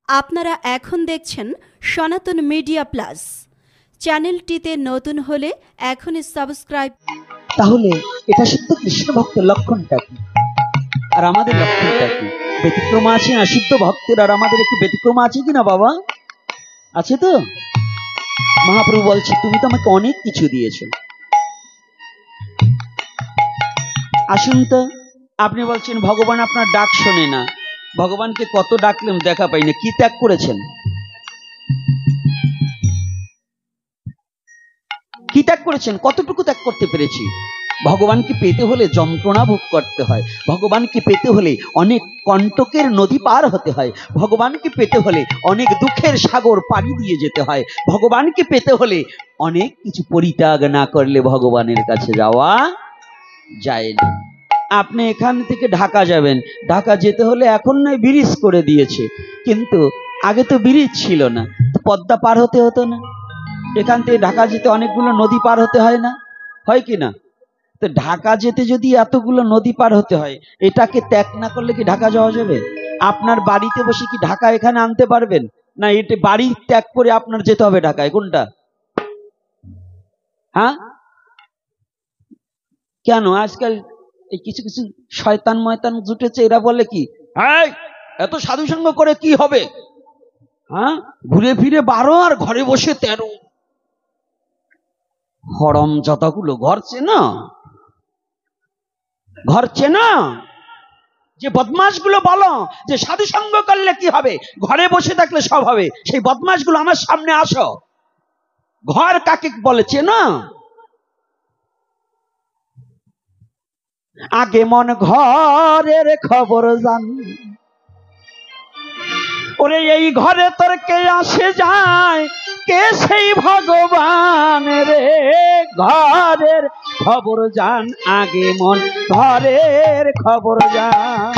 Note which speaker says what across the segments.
Speaker 1: আপনারা এখন দেখছেন সনাতন মিডিয়া প্লাস। চ্যানেলটিতে নতুন হলে এখনই সাবস্ক্রাইব।
Speaker 2: তাহলে এটা শুদ্ধ কৃষ্ণ ভক্তের লক্ষণটা কি আর আমাদের লক্ষণটা কি? ব্যতিক্রম আছে না? শুদ্ধ ভক্তের আর আমাদের একটু ব্যতিক্রম আছে কিনা বাবা? আছে তো? মহাপ্রভু বলছে তুমি তো আমাকে অনেক কিছু দিয়েছো, আসুন তো। আপনি বলছেন ভগবান আপনার ডাক শোনে না। ভগবানকে কত ডাকলেন দেখা পাই না। কি ত্যাগ করেছেন? কি ত্যাগ করেছেন? কতটুকু ত্যাগ করতে পেরেছি? ভগবানকে পেতে হলে যন্ত্রণা ভোগ করতে হয়, ভগবানকে পেতে হলে অনেক কণ্টকের নদী পার হতে হয়, ভগবানকে পেতে হলে অনেক দুঃখের সাগর পাড়ি দিয়ে যেতে হয়, ভগবানকে পেতে হলে অনেক কিছু পরিত্যাগ না করলে ভগবানের কাছে যাওয়া যায় না। আপনি এখান থেকে ঢাকা যাবেন, ঢাকা যেতে হলে এখন নয় ব্রিজ করে দিয়েছে, কিন্তু আগে তো ব্রিজ ছিল না, পদ্মা পার হতে হতো না? এখান থেকে ঢাকা যেতে অনেকগুলো নদী পার হতে হয় না, হয় কি না? তো ঢাকা যেতে যদি এতগুলো নদী পার হতে হয়, এটাকে ত্যাগ না করলে কি ঢাকা যাওয়া যাবে? আপনার বাড়িতে বসে কি ঢাকা এখানে আনতে পারবেন? না এটা বাড়ি ত্যাগ করে আপনার যেতে হবে ঢাকায়? কোনটা? হ্যাঁ, কেন আজকাল এই কিছু কিছু শয়তান ময়তান জুটেছে, এরা বলে কি এত সাধু সঙ্গ করে কি হবে? হ্যাঁ, ঘুরে ফিরে 12 আর ঘরে বসে 13। হরম যতগুলো ঘর চেনা, ঘর চেনা যে বদমাশ গুলো বলো যে সাধু সঙ্গ করলে কি হবে, ঘরে বসে থাকলে সব হবে, সেই বদমাশ গুলো আমার সামনে আসো। ঘর কাকে বলে চেনা? আগে মন ঘরের খবর জান, ওরে এই ঘরে তোর কে আসে যায়, কে সেই ভগবান রে? ঘরের খবর জান, আগে মন ঘরের খবর জান।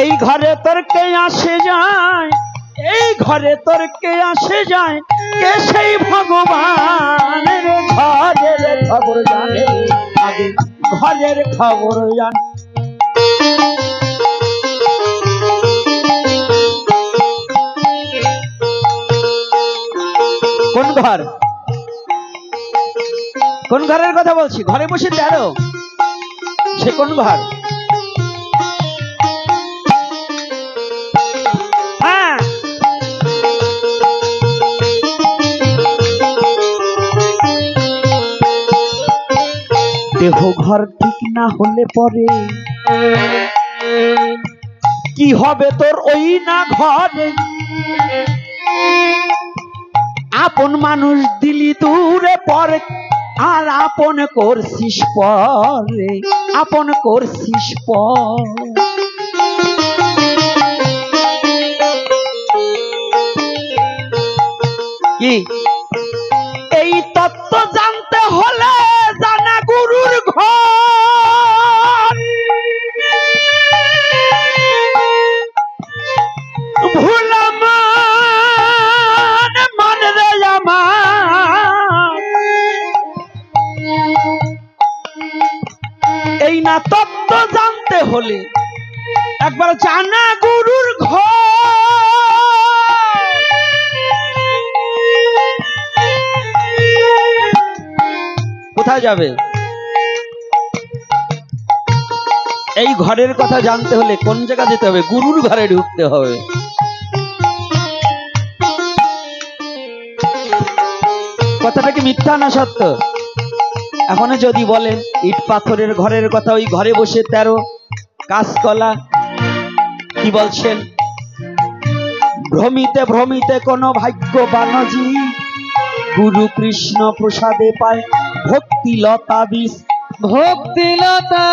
Speaker 2: এই ঘরে তোর কে আসে যায়, এই ঘরে তোর কে আসে যায়, কে সেই ভগবান রে? ঘরের খবর জানে, আগে ঘরের খবর জান। কোন ঘর? কোন ঘরের কথা বলছি? ঘরে বসে 13, সে কোন ঘর? হ্যাঁ, দেহ ঘর ঠিক না হলে পরে কি হবে তোর ওই না ঘরে? আপন মানুষ দিলি দূরে পরে, আর আপন করছিস পরে, আপন করছিস পর। কি এই তত্ত্ব জানতে হলে জানা গুরুর ঘর, ভুলাম মান রে আমার, এই না তত্ত্ব জানতে হলে একবার জানা গুরুর ঘর। কোথায় যাবে? এই ঘরের কথা জানতে হলে কোন জায়গা যেতে হবে? গুরুর ঘরে ঢুকতে হবে। কথাটা কি মিথ্যা না সত্য? এখন যদি বলেন ইট পাথরের ঘরের কথা, ওই ঘরে বসে 13 কাঁচকলা, কি বলছেন? ভ্রমিতে ভ্রমিতে কোন ভাগ্যবান জীব গুরু কৃষ্ণ প্রসাদে পায় ভক্তিলতা বীজ। ভক্তিলতা,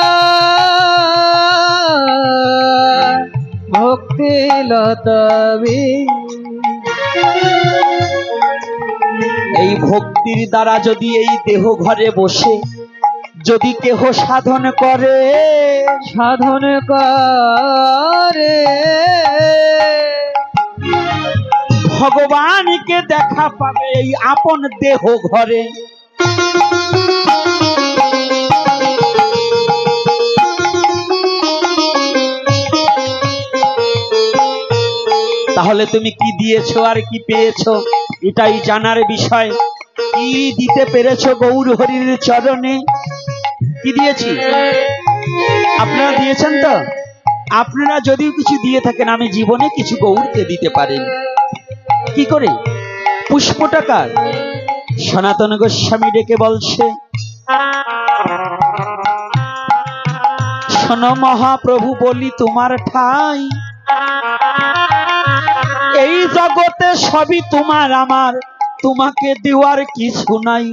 Speaker 2: ভক্তিলতা বীজ। এই ভক্তির দ্বারা যদি এই দেহ ঘরে বসে যদি কেহ সাধন করে, সাধন করে ভগবানকে দেখা পাবে এই আপন দেহ ঘরে। তাহলে তুমি কি দিয়েছো আর কি পেয়েছো এটাই জানার বিষয়। কি দিতে পেরেছো গৌর হরির চরণে? কি দিয়েছি? আপনারা দিয়েছেন তো? আপনারা যদিও কিছু দিয়ে থাকেন, আমি জীবনে কিছু গৌরকে দিতে পারেন। কি করে? পুষ্পটাকার। সনাতন গোস্বামী ডেকে বলছে, শোনো মহাপ্রভু বলি তোমার ঠাই, এই জগতে সবই তোমার আমার, তোমাকে দেওয়ার কিছু নাই।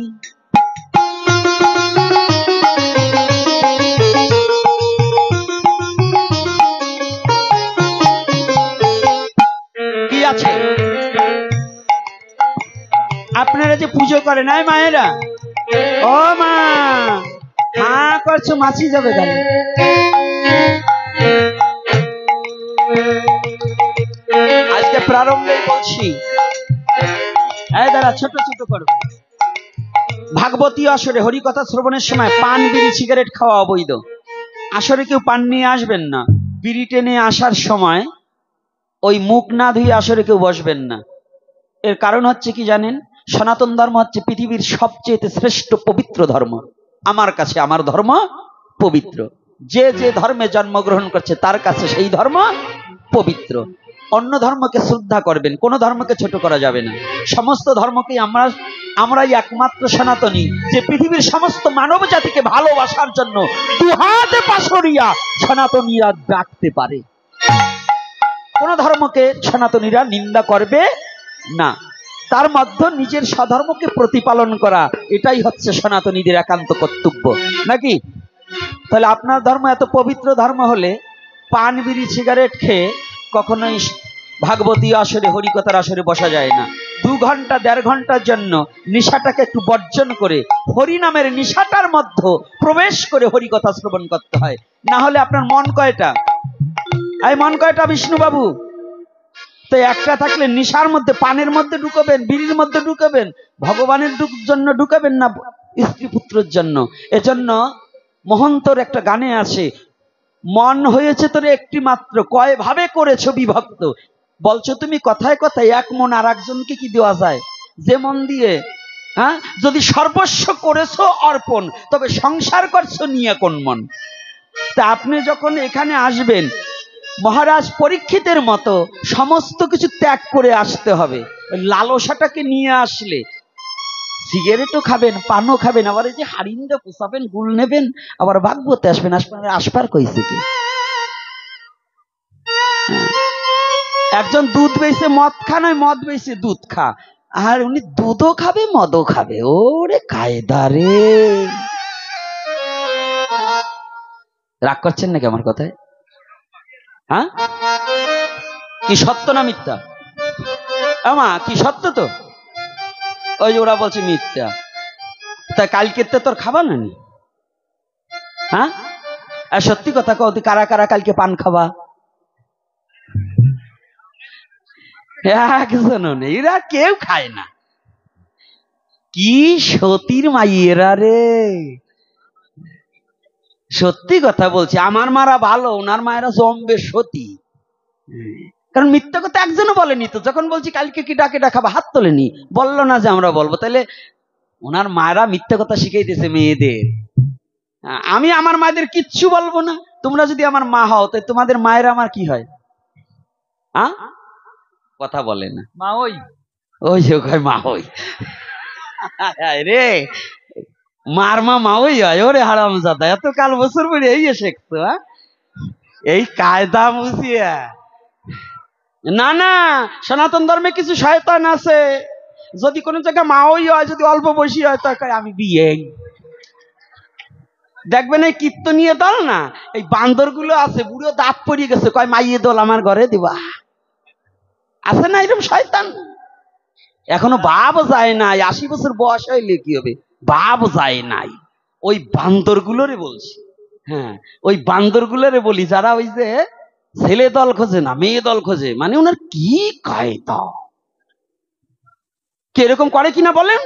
Speaker 2: কি আছে? আপনারা যে পুজো করেন, আয় মায়েরা, ও মা হ্যাঁ করছো, মাছি যাবে গালে। আজকে প্রারম্ভে বলছি, দাঁড়া ছোট ছোট করো। ভাগবতী আসরে হরিকথা শ্রবণের সময় পান বিড়ি সিগারেট খাওয়া অবৈধ। আসরে কেউ পান নিয়ে আসবেন না। বিড়ি টেনে আসার সময় ওই মুখ না ধুয়ে আসরে কেউ বসবেন না। এর কারণ হচ্ছে কি জানেন? সনাতন ধর্ম হচ্ছে পৃথিবীর সবচেয়ে শ্রেষ্ঠ পবিত্র ধর্ম। আমার কাছে আমার ধর্ম পবিত্র। যে যে ধর্মে জন্মগ্রহণ করছে তার কাছে সেই ধর্ম পবিত্র। অন্য ধর্মকে শ্রদ্ধা করবেন, কোন ধর্মকে ছোট করা যাবে না। সমস্ত ধর্মকে আমরাই একমাত্র সনাতনী যে পৃথিবীর সমস্ত মানব জাতিকে ভালোবাসার জন্য দুহাতে পাশরিয়া সনাতনীরা ডাকতে পারে। কোন ধর্মকে সনাতনীরা নিন্দা করবে না। তার মধ্যে নিজের স্বধর্মকে প্রতিপালন করা, এটাই হচ্ছে সনাতনীদের একান্ত কর্তব্য, নাকি? তাহলে আপনার ধর্ম এত পবিত্র ধর্ম হলে পান বিড়ি সিগারেট খেয়ে কখনোই ভাগবতী আসরে হরিকথার আসরে বসা যায় না। 2 ঘন্টা 1.5 ঘন্টার জন্য নিশাটাকে একটু বর্জন করে হরিনামের নিশাটার মধ্যে প্রবেশ করে হরিকথা শ্রবণ করতে হয়। না হলে আপনার মন কয়টা? এই মন কয়টা বিষ্ণুবাবু? তো একটা থাকলে নিশার মধ্যে, পানের মধ্যে ঢুকাবেন, বিড়ির মধ্যে ঢুকাবেন, ভগবানের জন্য ঢুকাবেন না স্ত্রী পুত্রের জন্য। এজন্য মহন্তর একটা গানে আছে, মন হয়েছে তোর একটি মাত্র, কয় ভাবে করেছো বিভক্ত। বলছো তুমি কথায় কথায় এক মন আর একজনকে কি দেওয়া যায়? যে মন দিয়ে যদি সর্বস্ব করেছো অর্পণ, তবে সংসার করছো নিয়ে কোন মন? তা আপনি যখন এখানে আসবেন মহারাজ পরীক্ষিতের মতো সমস্ত কিছু ত্যাগ করে আসতে হবে। লালসাটাকে নিয়ে আসলে সিগারেটও খাবেন, পানও খাবেন, আবার এই যে হারিন্দা পোষাবেন, গুল নেবেন, আবার ভাগবতে আসবেন। আসবার কইছে কি? একজন দুধ বেছে মদ খা, নয় মদ বেছে দুধ খা, আর উনি দুধও খাবে মদও খাবে। ওরে কায়দা রে! রাগ করছেন নাকি আমার কথায়? হ্যাঁ, কি সত্য না মিথ্যা? আমা কি সত্য? তো ওই যে ওরা বলছে মিথ্যা। তা কালকে তোর খাবা না? হ্যাঁ, আর সত্যি কথা কও, তুই কারা কারা কালকে পান খাবা? একজনও নেই, এরা কেউ খায় না। কি সতীর মাইয়েরা রে! সত্যি কথা বলছি, আমার মারা ভালো, ওনার মায়েরা জম্বে সতী। কারণ মিথ্যা কথা একজনও বলেনি তো। যখন বলছি কালকে কি ডাকে ডাকাবা, হাত তোলেনি, বললো না যে আমরা বলবো। তাহলে ওনার মায়েরা মিথ্যা কথা শিখাইতেছে মেয়েদের। আমি আমার মায়েদের কিচ্ছু বলবো না। তোমরা যদি আমার মা হও, তাই তোমাদের মায়েরা আমার কি হয়? কথা বলে না। মা ওই ওই মা ওই রে, মার মা ওই হয়। ওরে হারামজাদা, এত কাল বছর পরে এই শেখতো এই কায়দা বুঝিয়া। না না, সনাতন ধর্মে কিছু শয়তান আছে। যদি কোনো জায়গায় মা ওই হয়, যদি অল্প বয়সী হয়, তো আমি বিয়ে। দেখবেন এই কীর্তনীয় দল না, এই বান্দর গুলো আছে, বুড়ো দাঁত পড়িয়ে গেছে, কয় মাইয়ে দল আমার ঘরে দিবা। আছে না এরকম শয়তান? এখনো বাপ যায় নাই, 80 বছর বয়স হইলে কি হবে? বাপ যায় নাই। ওই বান্দর গুলোরে বলছি। হ্যাঁ, ওই বান্দর গুলোরে বলি, যারা ওই যে ছেলে দল খোঁজে না, মেয়ে দল খোঁজে। মানে ওনার কি কায়দা! কিরকম করে কিনা বলেন?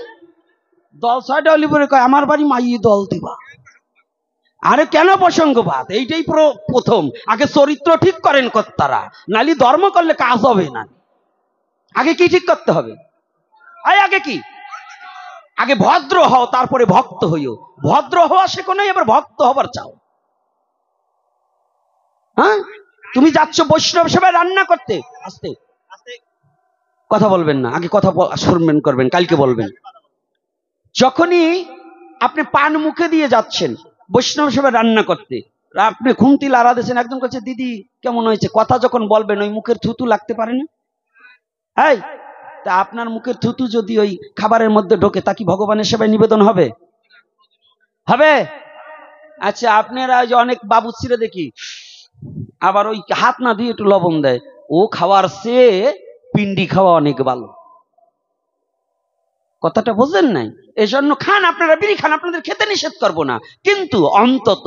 Speaker 2: দল 6টা হলি পরে কয় আমার বাড়ি মাইয়ে দল দিবা। আরে কেন প্রসঙ্গবাদ? এইটাই প্রথম। আগে চরিত্র ঠিক করেন কর্তারা, নালি ধর্ম করলে কাজ হবে না। আগে কি ঠিক করতে হবে? আগে কি? আগে ভদ্র হও, তারপরে ভক্ত হইও। ভদ্র হওয়া শেখো নাই, এবার ভক্ত হবার চাও। হ্যাঁ, তুমি যাচ্ছ বৈষ্ণব সেবায় রান্না করতে, আস্তে কথা বলবেন না, আগে কথা শুনবেন, করবেন, কালকে বলবেন। যখনই আপনি পান মুখে দিয়ে যাচ্ছেন বৈষ্ণব সেবায় রান্না করতে, আপনি খুন্তি লাড়া দিয়েছেন, একজন কাছে দিদি কেমন হয়েছে, কথা যখন বলবেন ওই মুখের থুতু লাগতে পারে না? এই, তা আপনার মুখের থুতু যদি ওই খাবারের মধ্যে ঢোকে, তা কি ভগবানের সেবায় নিবেদন হবে? হবে? আচ্ছা, আপনারা যে অনেক বাবুর্চিরা দেখি আবার ওই হাত না দিয়ে একটু লবণ দেয়, ও খাওয়ার চেয়ে পিন্ডি খাওয়া অনেক ভালো। কথাটা বুঝলেন নাই? এজন্য খান, আপনারা বিড়ি খান, আপনাদের খেতে নিষেধ করবো না, কিন্তু অন্তত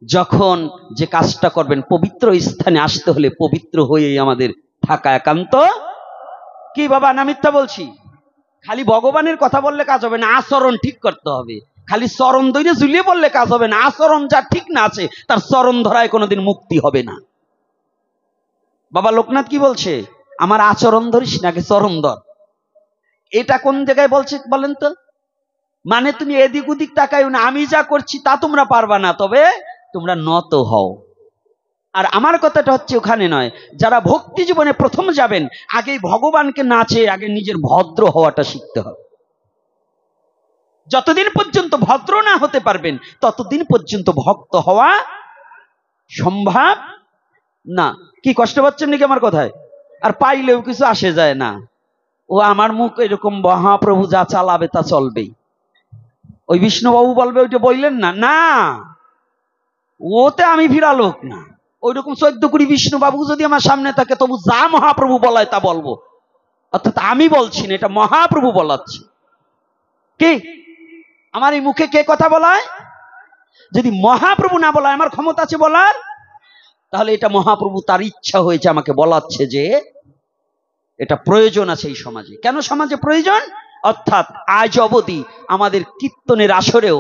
Speaker 2: যখন যে কাজটা করবেন পবিত্র স্থানে আসতে হলে পবিত্র হয়েই আমাদের থাকা একান্ত। কি বাবা, না মিথ্যা বলছি? খালি ভগবানের কথা বললে কাজ হবে না, আচরণ ঠিক করতে হবে। খালি চরণ ধরে ঝুলিয়ে বললে কাজ হবে না, আচরণ যা ঠিক না আছে তার চরণ ধরায় কোনোদিন মুক্তি হবে না। বাবা লোকনাথ কি বলছে? আমার আচরণ ধরিস নাকি চরণ ধর। এটা কোন জায়গায় বলছে বলেন তো? মানে তুমি এদিক ওদিক তাকাইও না, আমি যা করছি তা তোমরা পারবা না, তবে তোমরা নত হও। আর আমার কথাটা হচ্ছে ওখানে নয়, যারা ভক্তি জীবনে প্রথম যাবেন আগে ভগবানকে না চেয়ে আগে নিজের ভদ্র হওয়াটা শিখতে হবে। যতদিন পর্যন্ত ভদ্র না হতে পারবেন ততদিন পর্যন্ত ভক্ত হওয়া সম্ভব না। কি কষ্ট পাচ্ছেন নাকি আমার কথায়? আর পাইলেও কিছু আসে যায় না, ও আমার মুখ এরকম মহাপ্রভু যা চালাবে তা চলবেই। ওই বিষ্ণুবাবু বলবে ওইটা বললেন না, না ওতে আমি ভিড়া লোক না। ওইরকম 14 কোটি বিষ্ণুবাবু যদি আমার সামনে থাকে তবু যা মহাপ্রভু বলায় তা বলবো। অর্থাৎ আমি বলছি না, এটা মহাপ্রভু বলাচ্ছে। কি আমার এই মুখে কে কথা বলায়? যদি মহাপ্রভু না বলায়, আমার ক্ষমতা আছে বলার, তাহলে এটা মহাপ্রভু তার ইচ্ছা হয়েছে আমাকে বলাচ্ছে যে এটা প্রয়োজন আছে এই সমাজে। কেন সমাজে প্রয়োজন? অর্থাৎ আজ অবধি আমাদের কীর্তনের আসরেও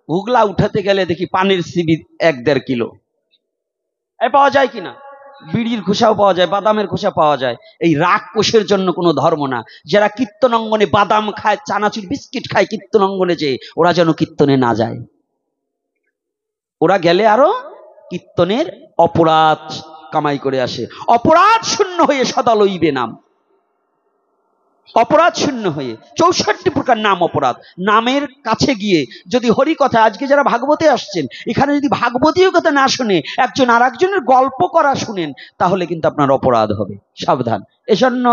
Speaker 2: হুগলা উঠাতে গেলে দেখি পানের সিবি 1-1.5 কিলো পাওয়া যায় কিনা, বিড়ির খোসাও পাওয়া যায়, বাদামের খোসা পাওয়া যায়। এই রাগ কোষের জন্য কোনো ধর্ম না। যারা কীর্তন অঙ্গনে বাদাম খায়, চানাচুর বিস্কিট খায় কীর্তন অঙ্গনে, যে ওরা যেন কীর্তনে না যায়। ওরা গেলে আরো কীর্তনের অপরাধ কামাই করে আসে। অপরাধ শূন্য হয়ে সদা লইবে নাম। অপরাধ শূন্য হয়ে 64 প্রকার নাম অপরাধ। নামের কাছে গিয়ে যদি হরি কথা, আজকে যারা ভাগবতে আসছেন এখানে যদি ভাগবতীয় কথা না শুনে একজন আর একজনের গল্প করা শুনেন, তাহলে কিন্তু আপনার অপরাধ হবে, সাবধান। এজন্য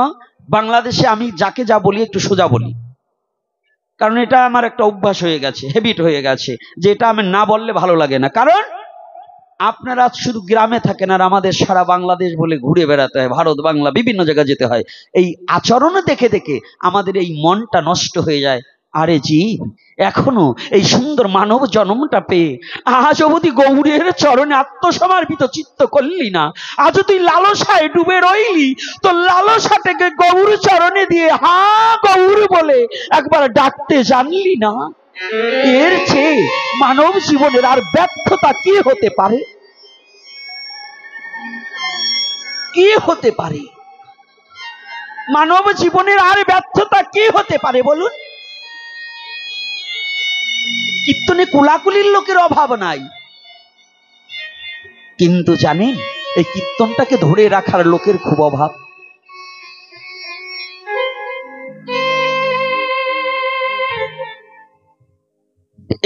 Speaker 2: বাংলাদেশে আমি যাকে যা বলি একটু সোজা বলি, কারণ এটা আমার একটা অভ্যাস হয়ে গেছে, হ্যাবিট হয়ে গেছে, যে এটা আমি না বললে ভালো লাগে না। কারণ আপনারা শুধু গ্রামে থাকেন আর আমাদের সারা বাংলাদেশ বলে ঘুরে বেড়াতে হয়, ভারত বাংলা বিভিন্ন জায়গায় যেতে হয়। এই আচরণ দেখে দেখে আমাদের এই মনটা নষ্ট হয়ে যায়। আরে জি, এখনো এই সুন্দর মানব জন্মটা পেয়ে আজ অবধি গৌরের চরণে আত্মসমর্পিত চিত্ত করলি না। আজ তুই লালসায় ডুবে রইলি, তো লালসাটাকে গৌর চরণে দিয়ে হা গৌর বলে একবার ডাকতে জানলি না। এর চেয়ে মানব জীবনের আর ব্যর্থতা কি হতে পারে? কি হতে পারে? মানব জীবনের আর ব্যর্থতা কি হতে পারে বলুন? কীর্তনে কোলাকুলির লোকের অভাব নাই, কিন্তু জানেন এই কীর্তনটাকে ধরে রাখার লোকের খুব অভাব।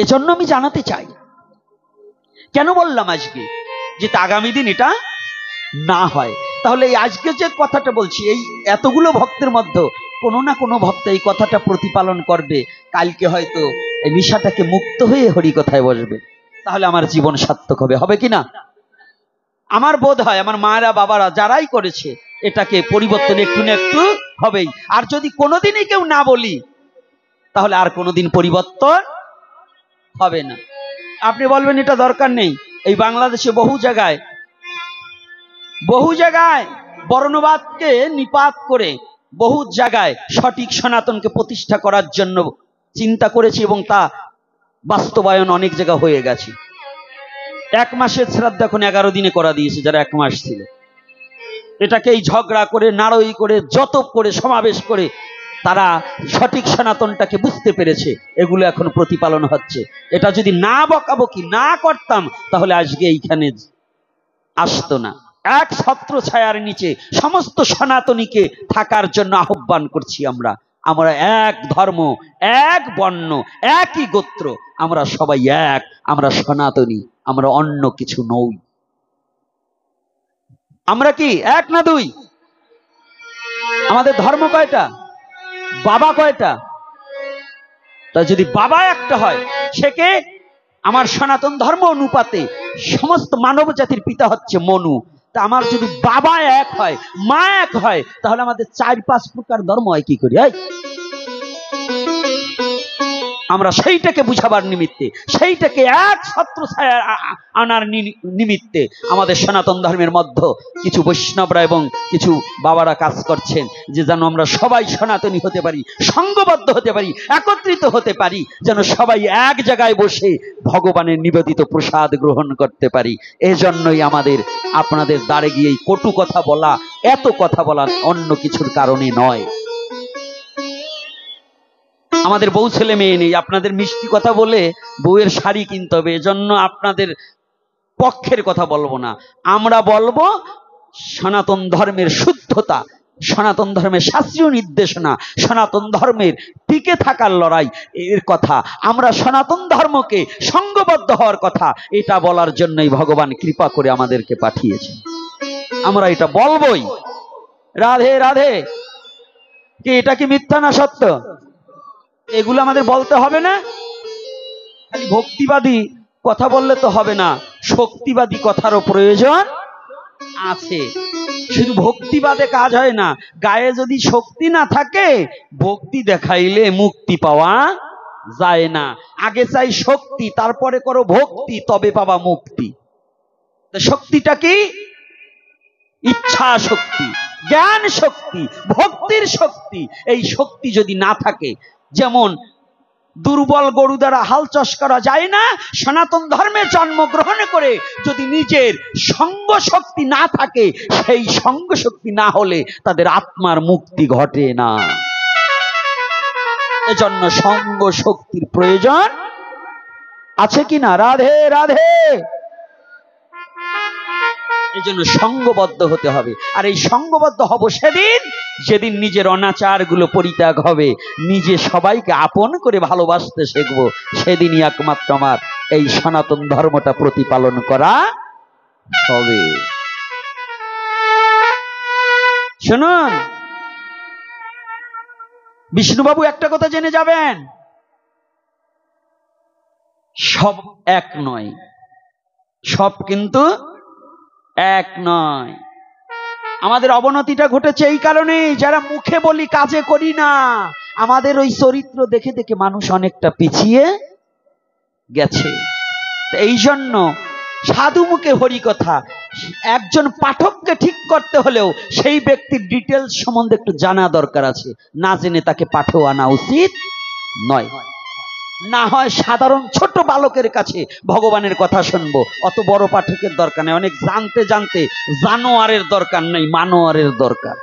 Speaker 2: এজন্য আমি জানাতে চাই, কেন বললাম আজকে, যে আগামী দিন এটা না হয়। তাহলে এই আজকে যে কথাটা বলছি, এই এতগুলো ভক্তের মধ্যে কোনো না কোনো ভক্ত এই কথাটা প্রতিপালন করবে, কালকে হয়তো এই নিশাটাকে মুক্ত হয়ে হরি কথায় বসবে, তাহলে আমার জীবন সার্থক হবে। হবে কিনা? আমার বোধ হয় আমার মায়েরা বাবারা যারাই করেছে এটাকে পরিবর্তন একটু না একটু হবেই। আর যদি কোনোদিনই কেউ না বলি, তাহলে আর কোনোদিন পরিবর্তন হবে না। আপনি বলবেন এটা দরকার নেই। এই বাংলাদেশে বহু জায়গায় বর্ণবাদকে নিপাত করে বহু জায়গায় সঠিক সনাতনকে প্রতিষ্ঠা করার জন্য চিন্তা করেছি, এবং তা বাস্তবায়ন অনেক জায়গা হয়ে গেছে। 1 মাসের শ্রাদ্ধ এখন 11 দিনে করা দিয়েছে, যারা 1 মাস ছিল এটাকেই ঝগড়া করে, নাড়ই করে, যতব করে, সমাবেশ করে তারা সঠিক সনাতনটাকে বুঝতে পেরেছে। এগুলো এখন প্রতিপালন হচ্ছে। এটা যদি না বকাবকি না করতাম তাহলে আজকে এইখানে আসতো না। এক ছত্র ছায়ার নিচে সমস্ত সনাতনীকে থাকার জন্য আহ্বান করছি। আমরা এক ধর্ম, এক বর্ণ, একই গোত্র, আমরা সবাই এক, আমরা সনাতনী, আমরা অন্য কিছু নই। আমরা কি এক না দুই? আমাদের ধর্ম কয়টা? বাবা কয়টা? তা যদি বাবা একটা হয়, সে কে? আমার সনাতন ধর্ম অনুপাতে সমস্ত মানব জাতির পিতা হচ্ছে মনু। তা আমার যদি বাবা এক হয়, মা এক হয়, তাহলে আমাদের 4-5 প্রকার ধর্ম হয় কি করি? আমরা সেইটাকে বুঝাবার নিমিত্তে, সেইটাকে এক ছত্র ছায়া আনার নিমিত্তে আমাদের সনাতন ধর্মের মধ্যে কিছু বৈষ্ণবরা এবং কিছু বাবারা কাজ করছেন, যে যেন আমরা সবাই সনাতনী হতে পারি, সংঘবদ্ধ হতে পারি, একত্রিত হতে পারি, যেন সবাই এক জায়গায় বসে ভগবানের নিবেদিত প্রসাদ গ্রহণ করতে পারি। এজন্যই আমাদের আপনাদের দ্বারে গিয়ে কটু কথা বলা, এত কথা বলা অন্য কিছুর কারণে নয়। আমাদের বউ ছেলে মেয়ে নেই, আপনাদের মিষ্টি কথা বলে বউয়ের শাড়ি কিনতে হবে, এজন্য আপনাদের পক্ষের কথা বলবো না। আমরা বলবো সনাতন ধর্মের শুদ্ধতা, সনাতন ধর্মের শাস্ত্রীয় নির্দেশনা, সনাতন ধর্মের টিকে থাকার লড়াই এর কথা। আমরা সনাতন ধর্মকে সংঘবদ্ধ হওয়ার কথা, এটা বলার জন্যই ভগবান কৃপা করে আমাদেরকে পাঠিয়েছেন। আমরা এটা বলবোই। রাধে রাধে। কি এটা কি মিথ্যা না সত্য? এগুলো আমাদের বলতে হবে না। খালি ভক্তিবাদী কথা বললে তো হবে না, শক্তিবাদী কথারও প্রয়োজন আছে। শুধু ভক্তিবাদে কাজ হয় না। গায়ে যদি শক্তি না থাকে, ভক্তি দেখাইলে মুক্তি পাওয়া যায় না। আগে চাই শক্তি, তারপরে করো ভক্তি, তবে পাবা মুক্তি। শক্তিটা কি? ইচ্ছা শক্তি, জ্ঞান শক্তি, ভক্তির শক্তি। এই শক্তি যদি না থাকে, যেমন দুর্বল গরু দ্বারা হাল চাষ করা যায় না, সনাতন ধর্মে জন্মগ্রহণ করে যদি নিজের সঙ্গ শক্তি না থাকে, সেই সঙ্গ শক্তি না হলে তাদের আত্মার মুক্তি ঘটে না। এজন্য সঙ্গ শক্তির প্রয়োজন আছে কিনা? রাধে রাধে। এই জন্য সঙ্গবদ্ধ হতে হবে। আর এই সঙ্গবদ্ধ হব সেদিন, যেদিন নিজের অনাচার গুলো পরিত্যাগ হবে, নিজে সবাইকে আপন করে ভালোবাসতে শিখবো। সেদিনই একমাত্র আমার এই সনাতন ধর্মটা প্রতিপালন করা হবে। শুনুন, বিষ্ণুবাবু একটা কথা জেনে যাবেন, সব এক নয়, সব কিন্তু এক নয়। আমাদের অবনতিটা ঘটেছে এই কারণে, যারা মুখে বলি কাজে করি না, আমাদের ওই চরিত্র দেখে দেখে মানুষ অনেকটা পিছিয়ে গেছে। এই জন্য সাধু মুখে হরি কথা, একজন পাঠককে ঠিক করতে হলেও সেই ব্যক্তির ডিটেলস সম্বন্ধে একটু জানা দরকার আছে। না জেনে তাকে পাঠেও আনা উচিত নয়। না হয় সাধারণ ছোট বালকের কাছে ভগবানের কথা শুনবো, অত বড় পাঠকের দরকার নেই। অনেক জানতে জানতে জানোয়ারের দরকার নেই, মানোয়ারের দরকার।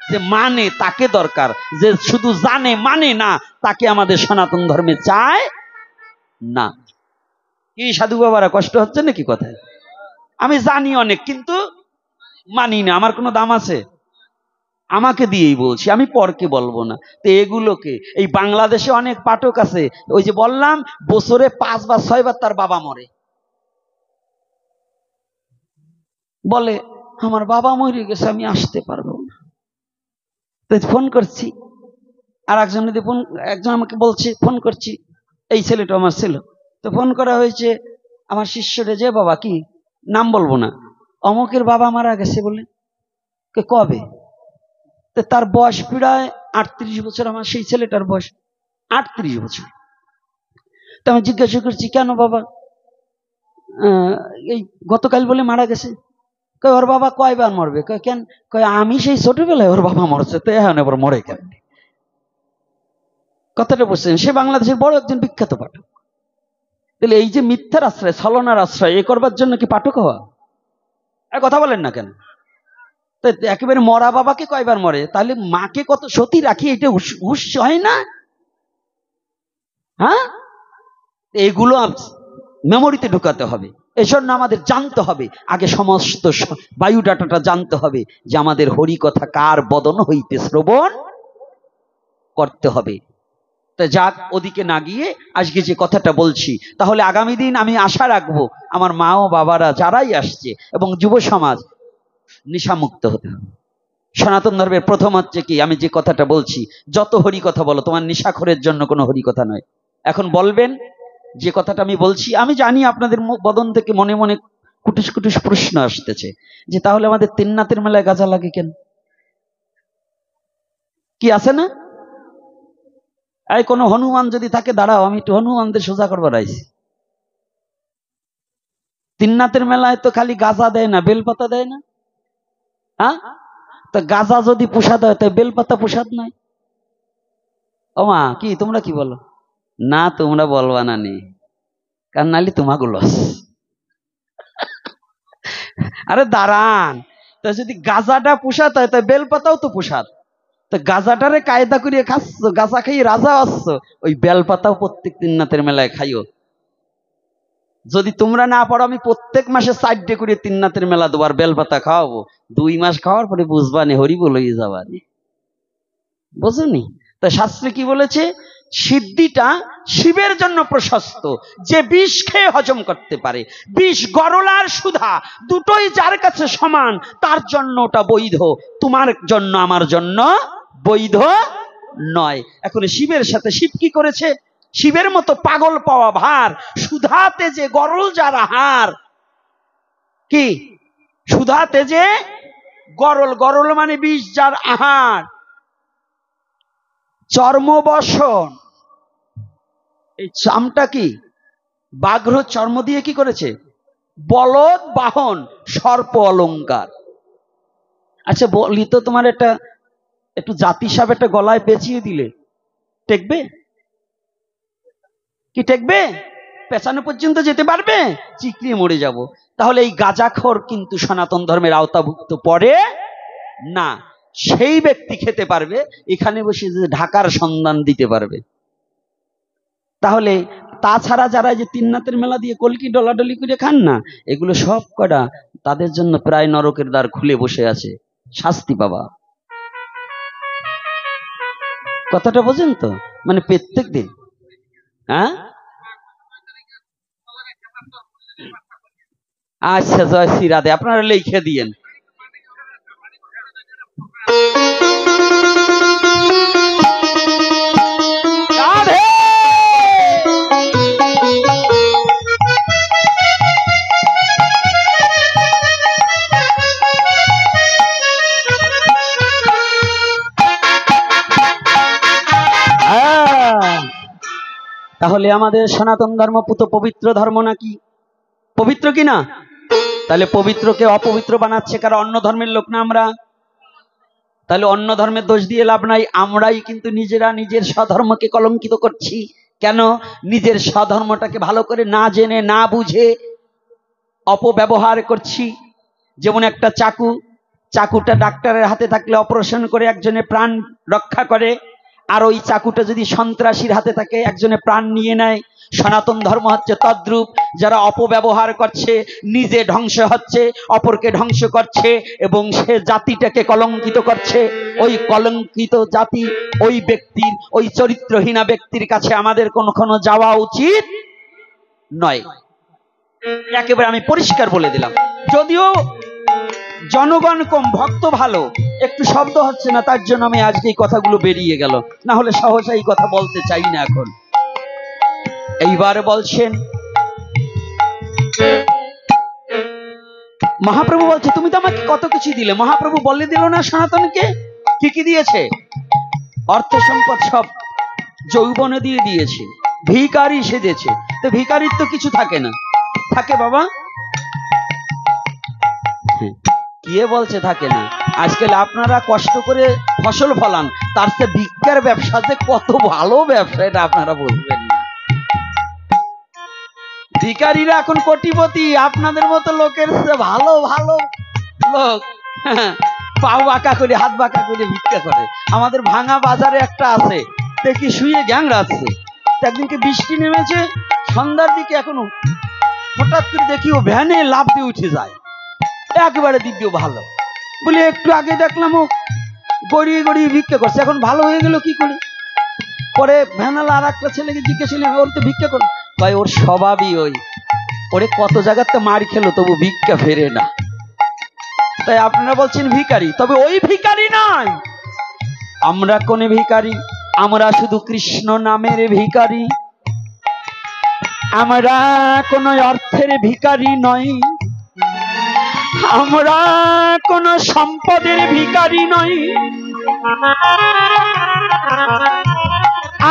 Speaker 2: যে মানে তাকে দরকার, যে শুধু জানে মানে না, তাকে আমাদের সনাতন ধর্মে চায় না। কি সাধু বাবারা, কষ্ট হচ্ছে নাকি কথায়? আমি জানি অনেক, কিন্তু মানি না। আমার কোনো দাম আছে? আমাকে দিয়েই বলছি, আমি পরকে বলবো না। তো এগুলোকে, এই বাংলাদেশে অনেক পাঠক আছে, ওই যে বললাম বছরে 5 বা 6 বার তার বাবা মরে, বলে আমার বাবা মরে গেছে, আমি আসতে পারবো না। তো ফোন করছি, আর একজন আমাকে বলছে ফোন করছি, এই ছেলেটা আমার ছিল। তো ফোন করা হয়েছে আমার শিষ্যরে, যে বাবা কি নাম বলবো না, অমুকের বাবা মারা গেছে বলে। কবে? তো তার বয়স প্রায় 38 বছর। আমার সেই ছেলেটার বয়স 38 বছর। তো আমি জিজ্ঞাসা করছি, কেন বাবা? এই গতকাল বলে মারা গেছে। ওর বাবা কয়বার মরবে? কেন? আমি সেই ছোটবেলায় ওর বাবা মরছে, তো এখন এবার মরে কেন? কথাটা বলছেন। সে বাংলাদেশের বড় একজন বিখ্যাত পাঠক। তাহলে এই যে মিথ্যার আশ্রয়, ছলনার আশ্রয়, এ করবার জন্য কি পাঠক হওয়া? কথা বলেন না কেন? তো একেবারে মরা বাবাকে কয়বার মরে? তাহলে মাকে কত সতী রাখি, এটা হুশ হয় না? হ্যাঁ, এগুলো মেমোরিতে ঢুকাতে হবে। এজন্য আমাদের জানতে হবে, আগে সমস্ত বায়োডাটাটা জানতে হবে যে আমাদের হরি কথা কার বদন হইতে শ্রবণ করতে হবে। তা যাক, ওদিকে না গিয়ে আজকে যে কথাটা বলছি, তাহলে আগামী দিন আমি আশা রাখবো আমার মা ও বাবারা যারাই আসছে এবং যুব সমাজ নেশামুক্ত হতে হবে। সনাতন ধর্মের প্রথম হচ্ছে কি, আমি যে কথাটা বলছি, যত হরি কথা বলো, তোমার নেশাখোরের জন্য কোনো হরি কথা নয়। এখন বলবেন যে কথাটা আমি বলছি, আমি জানি আপনাদের বদন থেকে মনে মনে কুটুস কুটুস প্রশ্ন আসতেছে যে তাহলে আমাদের তিননাথের মেলায় গাঁজা লাগে কেন? কি আছে না? এই কোনো হনুমান যদি থাকে, দাঁড়াও আমি একটু হনুমানদের সোজা করবার আইছি। তিননাথের মেলায় তো খালি গাঁজা দেয় না, বেলপাতা দেয় না? হ্যাঁ, তো গাঁজা যদি প্রসাদ হয়, তাই বেলপাতা প্রসাদ নয়? ও মা, কি তোমরা কি বলো? না, তোমরা বলবা না নি, কারণ নালি তোমাকে লস। আরে দাঁড়ান, তা যদি গাঁজাটা প্রসাদ হয়, তাই বেলপাতাও তো প্রসাদ। তো গাঁজাটারে কায়দা করিয়ে খাচ্ছ, গাঁজা খাইয়ে রাজা আসছ, ওই বেলপাতাও প্রত্যেক তিননাথের মেলায় খাইও। যদি তোমরা না পারো, আমি প্রত্যেক মাসে 4 করে তিননাথের মেলা দুবার বেলপাতা খাওয়াবো। 2 মাস খাওয়ার পরে বুঝবানি, হরি বলেই যাবানি, বুঝুনি? তা শাস্ত্রে কি বলেছে? সিদ্ধিটা শিবের জন্য প্রশস্ত, যে বিষ খেয়ে হজম করতে পারে। বিষ, গরলার সুধা দুটোই যার কাছে সমান, তার জন্য ওটা বৈধ। তোমার জন্য, আমার জন্য বৈধ নয়। এখন শিবের সাথে শিব কি করেছে? শিবের মতো পাগল পাওয়া ভার, সুধাতে যে গরল যার আহার। কি? সুধাতে যে গরল, গরল মানে বিষ যার আহার। চর্মবসন, এই চামটা কি? বাঘ্র চর্ম দিয়ে কি করেছে? বলদ বাহন, সর্প অলঙ্কার। আচ্ছা বলি তো, তোমার একটা একটু জাতি সাপ একটা গলায় পেঁচিয়ে দিলে টেকবে কি? টেকবে? পেছানো পর্যন্ত যেতে পারবে? চিকড়িয়ে মরে যাব। তাহলে এই গাঁজাখোর কিন্তু সনাতন ধর্মের আওতাভুক্ত পড়ে না। সেই ব্যক্তি খেতে পারবে, এখানে বসে যে ঢাকার সন্ধান দিতে পারবে। তাহলে তাছাড়া যারা যে তিননাথের মেলা দিয়ে কলকি ডলাডলি করে খান না, এগুলো সব কটা তাদের জন্য প্রায় নরকের দ্বার খুলে বসে আছে, শাস্তি পাবা। কথাটা বোঝেন তো? মানে প্রত্যেক দিন। হ্যাঁ, আচ্ছা, জয় শ্রী রাধে, আপনারা লিখে দিয়েন। তাহলে আমাদের সনাতন ধর্ম পুত পবিত্র ধর্ম নাকি? পবিত্র কি না? তাহলে পবিত্রকে অপবিত্র বানাচ্ছে কারণ অন্য ধর্মের লোক না আমরা। তাহলে অন্য ধর্মের দোষ দিয়ে লাভ নাই, আমরাই কিন্তু নিজেরা নিজের স্বধর্মকে কলঙ্কিত করছি। কেন? নিজের স্বধর্মটাকে ভালো করে না জেনে, না বুঝে অপব্যবহার করছি। যেমন একটা চাকু, চাকুটা ডাক্তারের হাতে থাকলে অপারেশন করে একজনের প্রাণ রক্ষা করে, আর ওই চাকুটা যদি সন্ত্রাসীর হাতে থাকে একজনের প্রাণ নিয়ে নেয়। সনাতন ধর্ম হচ্ছে তদ্রূপ, যারা অপব্যবহার করছে, নিজে ধ্বংস হচ্ছে, অপরকে ধ্বংস করছে এবং সে জাতিটাকে কলঙ্কিত করছে। ওই কলঙ্কিত জাতি, ওই ব্যক্তির, ওই চরিত্রহীনা ব্যক্তির কাছে আমাদের কখনো যাওয়া উচিত নয়। একেবারে আমি পরিষ্কার বলে দিলাম। যদিও জনগণ কম, ভক্ত ভালো, একটু শব্দ হচ্ছে না, তার জন্য আমি আজকে এই কথাগুলো বেরিয়ে গেল, না হলে সহজে এই কথা বলতে চাই না। এখন এইবার বলছেন, মহাপ্রভু বলছে তুমি তো আমাকে কত কিছু দিলে। মহাপ্রভু বলে দিল না সনাতনকে কি কি দিয়েছে? অর্থ সম্পদ সব যৌবনে দিয়ে দিয়েছে, ভিখারি সেজেছে। তো ভিখারির তো কিছু থাকে না? থাকে বাবা? কে বলছে থাকে না? আজকাল আপনারা কষ্ট করে ফসল ফলান, তার চেয়ে ভিক্ষার ব্যবসা যে কত ভালো ব্যবসা এটা আপনারা বুঝবেন না। ভিখারিরা এখন কোটিপতি, আপনাদের মতো লোকের চেয়ে ভালো ভালো লোক পাও বাঁকা করে হাত বাঁকা করে ভিক্ষা করে। আমাদের ভাঙা বাজারে একটা আছে, দেখি শুয়ে গ্যাংড়াচ্ছে। একদিনকে বৃষ্টি নেমেছে সন্ধ্যার দিকে, এখনো হঠাৎ করে দেখি ও ভ্যানে লাফ দিয়ে উঠে যায়, একেবারে দিব্য ভালো। বলে একটু আগে দেখলাম ও গড়িয়ে গড়িয়ে ভিক্ষা করছে, এখন ভালো হয়ে গেল কি করে? পরে ভ্যানালা আর একটা ছেলেকে জিজ্ঞেসিলাম, ওর তো ভিক্ষা করে। ভাই ওর স্বভাবই ওই, ওরে কত জায়গাতে মার খেলো তবু ভিক্ষা ফেরে না। তাই আপনারা বলছেন ভিখারি, তবে ওই ভিখারি নয়। আমরা কোন ভিখারি? আমরা শুধু কৃষ্ণ নামের ভিখারি। আমরা কোন অর্থের ভিখারি নই, আমরা কোন সম্পদের ভিখারি নই।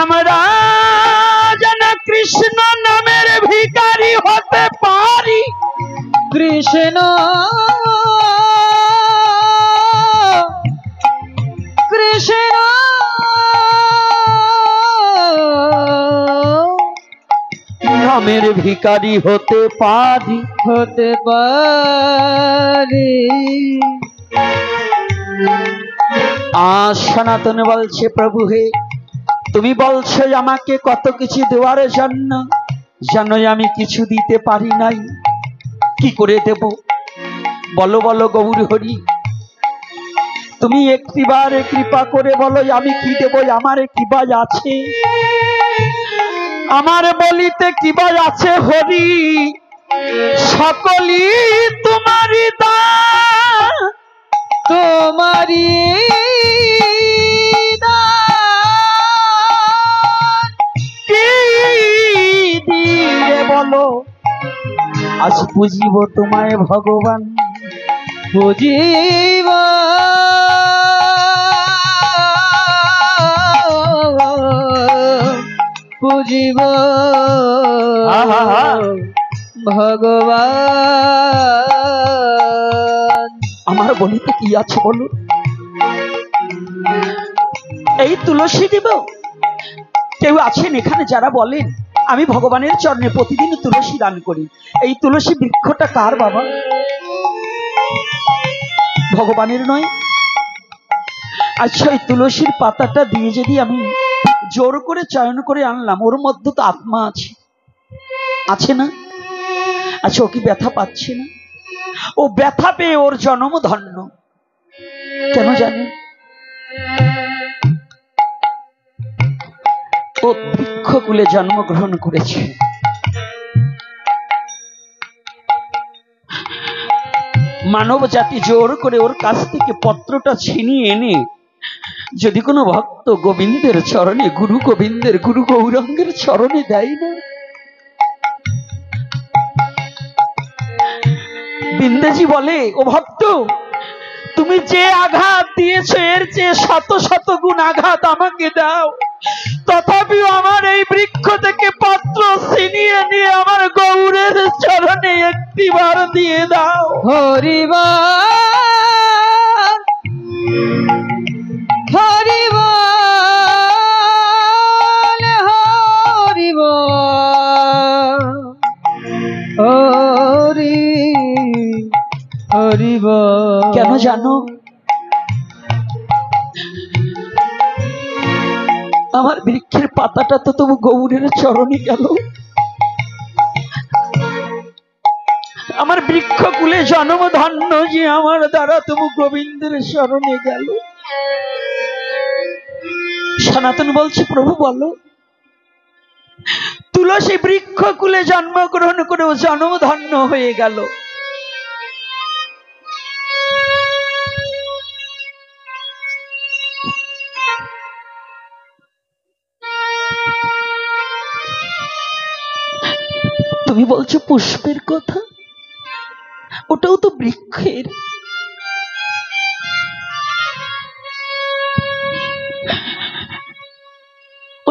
Speaker 2: আমরা যেন কৃষ্ণ নামের ভিখারি হতে পারি।
Speaker 3: কৃষ্ণ কৃষ্ণ
Speaker 2: নামের ভিখারি হতে পারি,
Speaker 3: হতে পারি।
Speaker 2: সনাতন বলছে, প্রভু হে, তুমি বলছো আমাকে কত কিছু দেওয়ার জন্য, জানোই আমি কিছু দিতে পারি নাই, কি করে দেব? বলো বলো গৌর হরি, তুমি একটিবার কৃপা করে বলো আমি কি দেব? আমার কিবা আছে? আমার বলিতে কিবা আছে হরি? সকলই তোমারই দান,
Speaker 3: তোমারি
Speaker 2: কি দিয়ে বলো আজ বুঝিব তোমায় ভগবান?
Speaker 3: বুঝিব বুঝিব ভগবান।
Speaker 2: আমার বলিতে কি আছে বলো? এই তুলসী দেব? কেউ আছেন এখানে যারা বলেন আমি ভগবানের চরণে প্রতিদিন তুলসী দান করি? এই তুলসী বৃক্ষটা কার বাবা? ভগবানের নয়? আচ্ছা, ওই তুলসীর পাতাটা দিয়ে যদি আমি জোর করে চয়ন করে আনলাম, ওর মধ্যে তো আত্মা আছে, আছে না? আচ্ছা, ও কি ব্যথা পাচ্ছে না? ও ব্যথা পেয়ে ওর জন্ম ধন্য। কেন জানেন? ও বৃক্ষকুলে জন্মগ্রহণ করেছে। মানব জাতি জোর করে ওর কাছ থেকে পত্রটা ছিনিয়ে এনে যদি কোনো ভক্ত গোবিন্দের চরণে, গুরু গোবিন্দের, গুরু গৌরাঙ্গের চরণে দেয় না, বিন্দেজি বলে, ও ভক্ত, তুমি যে আঘাত দিয়েছ এর চেয়ে শত শত গুণ আঘাত আমাকে দাও, তথাপিও আমার এই বৃক্ষ থেকে পত্র ছিনিয়ে নিয়ে আমার গৌরের চরণে একটিবার দিয়ে দাও।
Speaker 3: হরিবা হরিব হরিব হরি হরিব।
Speaker 2: কেন জানো? আমার বৃক্ষের পাতাটা তো তবু গৌরের চরণে গেল, আমার বৃক্ষ কুলে জন্ম ধন্য যে আমার দ্বারা তবু গোবিন্দের চরণে গেল। সনাতন বলছে, প্রভু বলো, তুলসী বৃক্ষ কুলে জন্মগ্রহণ করেও জন্ম ধন্য হয়ে গেল, তুমি বলছো পুষ্পের কথা, ওটাও তো বৃক্ষের।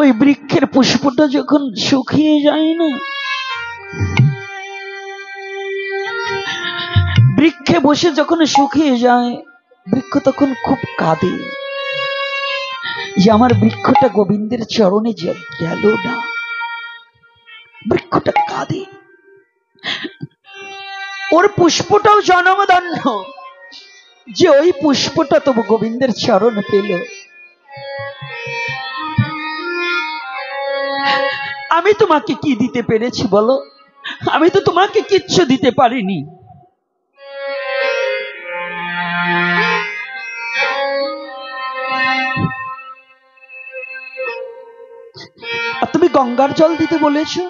Speaker 2: ওই বৃক্ষের পুষ্পটা যখন শুকিয়ে যায় না, বৃক্ষে বসে যখন শুকিয়ে যায়, বৃক্ষ তখন খুব কাঁদে যে আমার বৃক্ষটা গোবিন্দের চরণে গেল না। বৃক্ষটা কাঁদে, ওর পুষ্পটাও জনমধন্য। যে ওই পুষ্পটা তবু গোবিন্দের চরণ পেল। আমি তোমাকে কি দিতে পেরেছি বলো? আমি তো তোমাকে কিচ্ছু দিতে পারিনি। আর তুমি গঙ্গার জল দিতে বলেছো।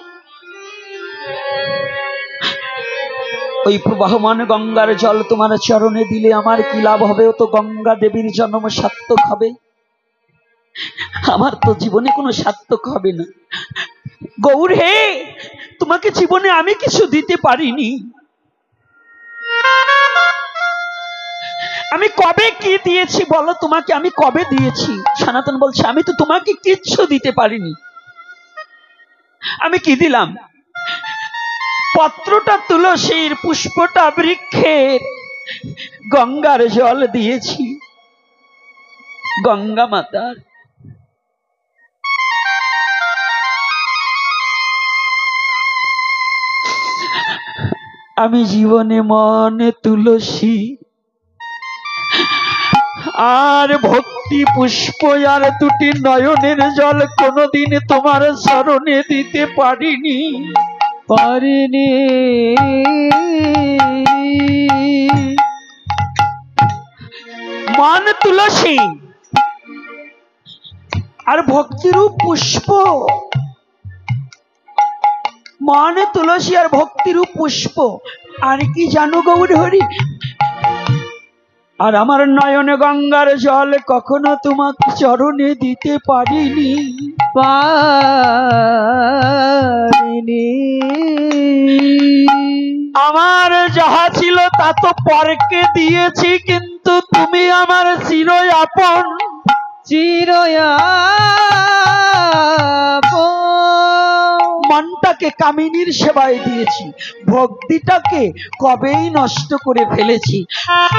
Speaker 2: ওই প্রবাহমান গঙ্গার জল তোমার চরণে দিলে আমার কি লাভ হবে? ও তো গঙ্গা দেবীর জন্ম সার্থক হবে, আমার তো জীবনে কোনো সার্থক হবে না। গৌর হে, তোমাকে জীবনে আমি কিছু দিতে পারিনি। আমি কবে কি দিয়েছি বলো তোমাকে? আমি কবে দিয়েছি? সনাতন বলছে আমি তো তোমাকে কিচ্ছু দিতে পারিনি। আমি কি দিলাম? পত্রটা তুলসীর, পুষ্পটা বৃক্ষের, গঙ্গার জল দিয়েছি গঙ্গা মাতার। আমি জীবনে মনে তুলসী আর ভক্তি পুষ্প আর দুটি নয়নের জল কোনোদিন তোমার চরণে দিতে পারিনি। মান তুলসী আর ভক্তিরূপ পুষ্প, মান তুলসী আর ভক্তিরূপ পুষ্প, আর কি জানো গৌর হরি? আর আমার নয়নে গঙ্গার জল কখনো তোমার চরণে দিতে পারিনি। আমার যাহা ছিল তা তো পরকে দিয়েছি, কিন্তু তুমি আমার চিরই আপন। মনটাকে কামিনীর সেবায় দিয়েছি, ভক্তিটাকে কবেই নষ্ট করে ফেলেছি।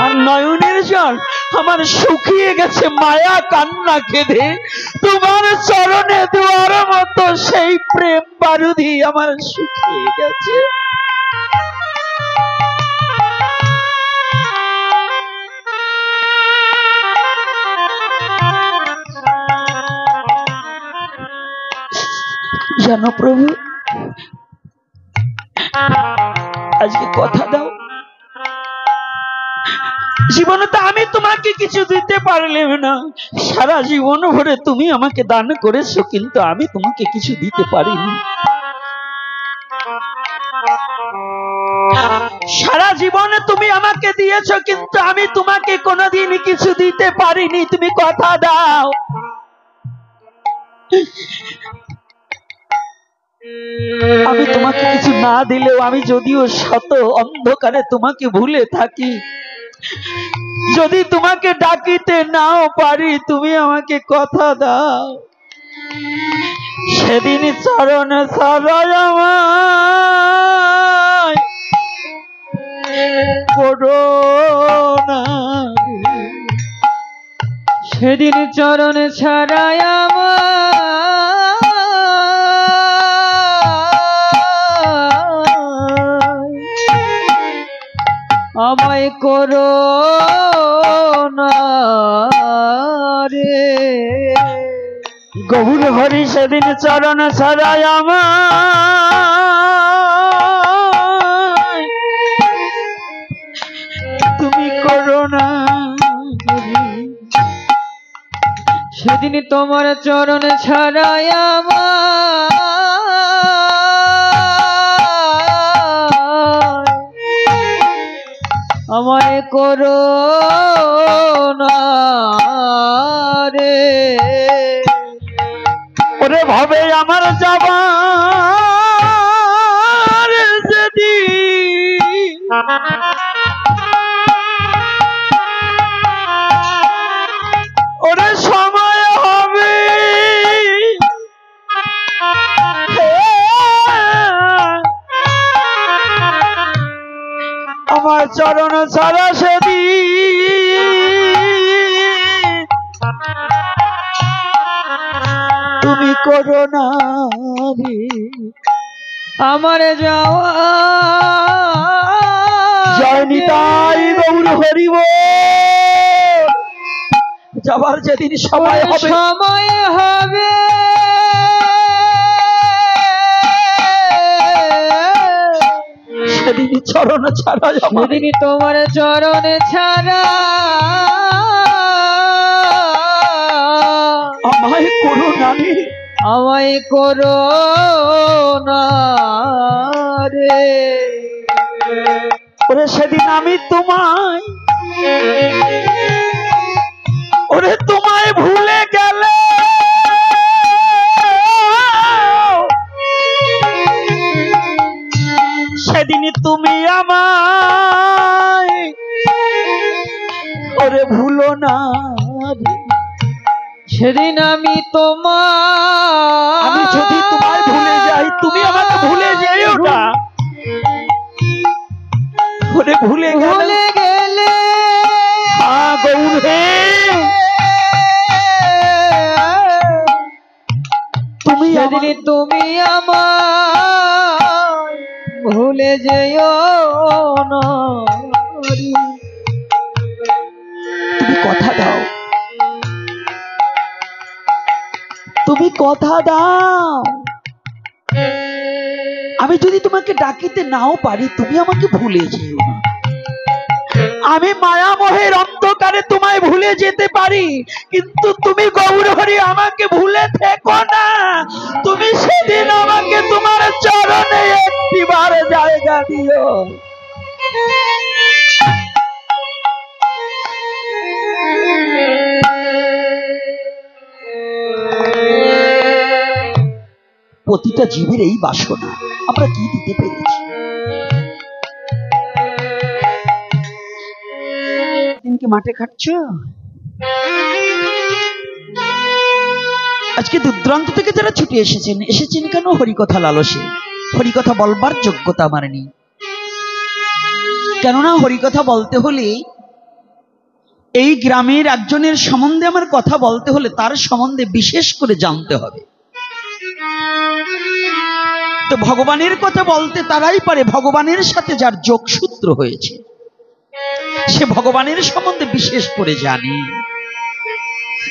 Speaker 2: আর নয়নের জল আমার শুকিয়ে গেছে মায়া কান্না কেঁদে, তোমার চরণে দেওয়ার মতো সেই প্রেম বারুদি আমার শুকিয়ে গেছে। জানো প্রভু, আজকে কথা দাও, জীবনে তো আমি তোমাকে কিছু দিতে পারলাম না। সারা জীবন ভরে তুমি আমাকে দান করেছো, কিন্তু আমি তোমাকে কিছু দিতে পারিনি। সারা জীবনে তুমি আমাকে দিয়েছো, কিন্তু আমি তোমাকে কোনোদিন কিছু দিতে পারিনি। তুমি কথা দাও। আমি তোমাকে কিছু না দিলেও, আমি যদিও শত অন্ধকারে তোমাকে ভুলে থাকি, যদি তোমাকে ডাকিতে নাও পারি, তুমি আমাকে কথা দাও। সেদিন চরণ ছাড়াই আমায় করো না,
Speaker 3: সেদিন চরণ ছাড়াই আমায় করো না রে।
Speaker 2: গৌর হরি, সেদিন চরণ ছাড়াই আমায় তুমি করো না।
Speaker 3: সেদিন তোমার চরণ ছাড়াই আমায় করো না রে।
Speaker 2: ওরে ভাবে আমার যাবার যেদিন, ওরে সময় হবে আমার চরণ ছাড়া সেদিন তুমি করো না রে।
Speaker 3: আমার যাওয়া
Speaker 2: জয় নিতাই গৌর হরি বল। যাবার যেদিন সময় হবে,
Speaker 3: সময় হবে
Speaker 2: সেদিন চরণ ছাড়া,
Speaker 3: সেদিন তোমার চরণ ছাড়া
Speaker 2: আমায় করো নানি,
Speaker 3: আমায় করো না রে।
Speaker 2: ওরে সেদিন আমি তোমায়, ওরে তোমায় ভুলে গেলে সেদিন তুমি আমায় ওরে ভুলো না।
Speaker 3: সেদিন আমি তোমার,
Speaker 2: আমি যদি তোমায় ভুলে যাই তুমি আমাকে ভুলে যেও না। ওরে ভুলে
Speaker 3: ভুলে গেলে
Speaker 2: গৌর হে, তুমি
Speaker 3: সেদিন তুমি আমার ভুলে যেও না।
Speaker 2: তুমি কথা দাও, তুমি কথা দাও, আমি যদি তোমাকে ডাকিতে নাও পারি তুমি আমাকে ভুলে যেও না। আমি মায়ামোহের অন্ধকারে তোমায় ভুলে যেতে পারি, কিন্তু তুমি গৌরহরি আমাকে ভুলে থেকো না। তুমি সেদিন আমাকে তোমার চরণে একটিবার জায়গা দিও। প্রতিটা জীবের এই বাসনা, আমরা কি দিতে পেরেছি? দিনকে মাঠে খাটছ, আজকে দূরদূরান্ত থেকে যারা ছুটে এসেছেন কেন? হরিকথা লালসে। হরিকথা বলবার যোগ্যতা আমার নেই, কেননা হরিকথা বলতে হলে, এই গ্রামের একজনের সম্বন্ধে আমার কথা বলতে হলে তার সম্বন্ধে বিশেষ করে জানতে হবে। তো ভগবানের কথা বলতে তারাই পারে ভগবানের সাথে যার যোগসূত্র হয়েছে, সে ভগবানের সম্বন্ধে বিশেষ করে জানে।